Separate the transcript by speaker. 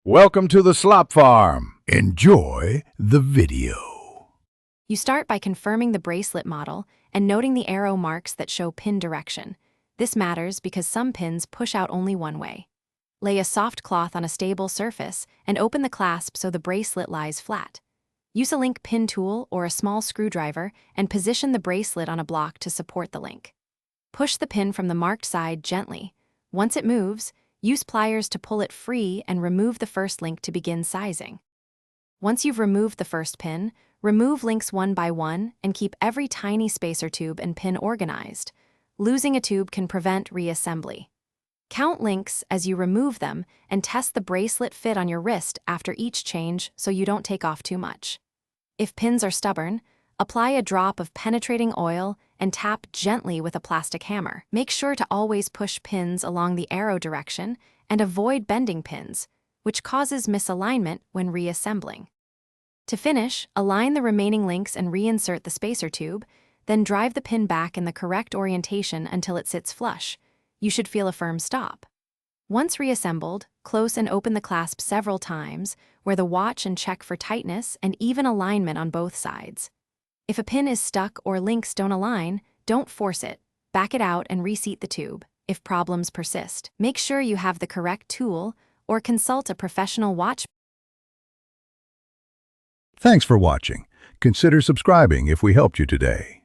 Speaker 1: Welcome to the Slop Farm. Enjoy the video.
Speaker 2: You start by confirming the bracelet model and noting the arrow marks that show pin direction. This matters because some pins push out only one way. Lay a soft cloth on a stable surface and open the clasp so the bracelet lies flat. Use a link pin tool or a small screwdriver and position the bracelet on a block to support the link. Push the pin from the marked side gently. Once it moves, use pliers to pull it free and remove the first link to begin sizing. Once you've removed the first pin, remove links one by one and keep every tiny spacer tube and pin organized. Losing a tube can prevent reassembly. Count links as you remove them and test the bracelet fit on your wrist after each change so you don't take off too much. If pins are stubborn, apply a drop of penetrating oil and tap gently with a plastic hammer. Make sure to always push pins along the arrow direction and avoid bending pins, which causes misalignment when reassembling. To finish, align the remaining links and reinsert the spacer tube, then drive the pin back in the correct orientation until it sits flush. You should feel a firm stop. Once reassembled, close and open the clasp several times, wear the watch and check for tightness and even alignment on both sides. If a pin is stuck or links don't align, don't force it. Back it out and reseat the tube. If problems persist, make sure you have the correct tool or consult a professional watch.
Speaker 1: Thanks for watching. Consider subscribing if we helped you today.